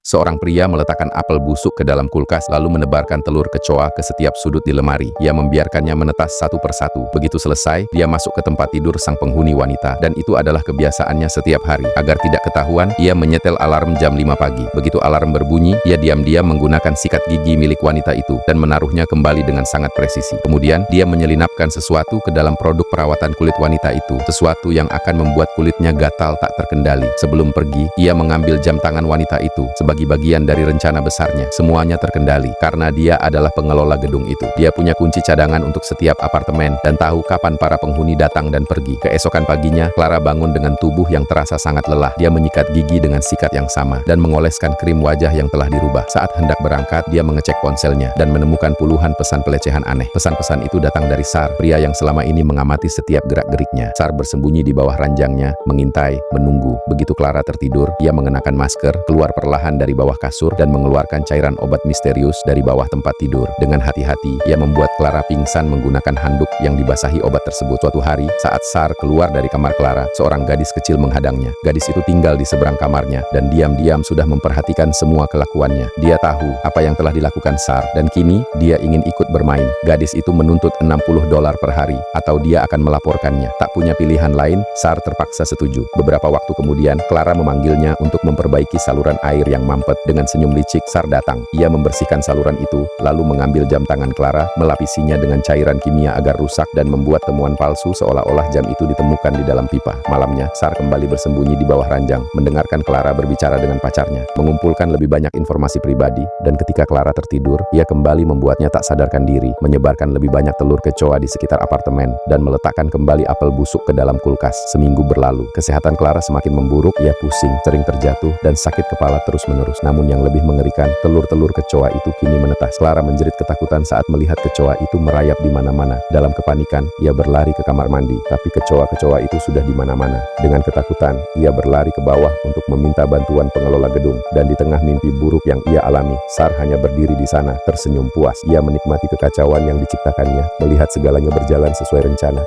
Seorang pria meletakkan apel busuk ke dalam kulkas lalu menebarkan telur kecoa ke setiap sudut di lemari. Ia membiarkannya menetas satu persatu. Begitu selesai, dia masuk ke tempat tidur sang penghuni wanita. Dan itu adalah kebiasaannya setiap hari. Agar tidak ketahuan, ia menyetel alarm jam 5 pagi. Begitu alarm berbunyi, ia diam-diam menggunakan sikat gigi milik wanita itu dan menaruhnya kembali dengan sangat presisi. Kemudian, dia menyelinapkan sesuatu ke dalam produk perawatan kulit wanita itu. Sesuatu yang akan membuat kulitnya gatal tak terkendali. Sebelum pergi, ia mengambil jam tangan wanita itu sebagai bagian dari rencana besarnya. Semuanya terkendali karena dia adalah pengelola gedung itu. Dia punya kunci cadangan untuk setiap apartemen dan tahu kapan para penghuni datang dan pergi. Keesokan paginya, Clara bangun dengan tubuh yang terasa sangat lelah. Dia menyikat gigi dengan sikat yang sama dan mengoleskan krim wajah yang telah dirubah. Saat hendak berangkat, dia mengecek ponselnya dan menemukan puluhan pesan pelecehan aneh. Pesan-pesan itu datang dari Sar, pria yang selama ini mengamati setiap gerak-geriknya. Sar bersembunyi di bawah ranjangnya, mengintai, menunggu. Begitu Clara tertidur, ia mengenakan masker, keluar perlahan dari bawah kasur dan mengeluarkan cairan obat misterius dari bawah tempat tidur. Dengan hati-hati, ia membuat Clara pingsan menggunakan handuk yang dibasahi obat tersebut. Suatu hari, saat Sar keluar dari kamar Clara, seorang gadis kecil menghadangnya. Gadis itu tinggal di seberang kamarnya dan diam-diam sudah memperhatikan semua kelakuannya. Dia tahu apa yang telah dilakukan Sar dan kini dia ingin ikut bermain. Gadis itu menuntut $60 per hari atau dia akan melaporkannya. Tak punya pilihan lain, Sar terpaksa setuju. Beberapa waktu kemudian, Clara memanggilnya untuk memperbaiki saluran air yang mampet. Dengan senyum licik, Sar datang. Ia membersihkan saluran itu, lalu mengambil jam tangan Clara, melapisinya dengan cairan kimia agar rusak dan membuat temuan palsu seolah-olah jam itu ditemukan di dalam pipa. Malamnya, Sar kembali bersembunyi di bawah ranjang, mendengarkan Clara berbicara dengan pacarnya, mengumpulkan lebih banyak informasi pribadi, dan ketika Clara tertidur, ia kembali membuatnya tak sadarkan diri, menyebarkan lebih banyak telur kecoa di sekitar apartemen, dan meletakkan kembali apel busuk ke dalam kulkas. Seminggu berlalu, kesehatan Clara semakin memburuk, ia pusing, sering terjatuh, dan sakit kepala terus-menerus. Namun yang lebih mengerikan, telur-telur kecoa itu kini menetas. Clara menjerit ketakutan saat melihat kecoa itu merayap di mana-mana. Dalam kepanikan, ia berlari ke kamar mandi, tapi kecoa-kecoa itu sudah di mana-mana. Dengan ketakutan, ia berlari ke bawah untuk meminta bantuan pengelola gedung. Dan di tengah mimpi buruk yang ia alami, Sar hanya berdiri di sana, tersenyum puas. Ia menikmati kekacauan yang diciptakannya, melihat segalanya berjalan sesuai rencana.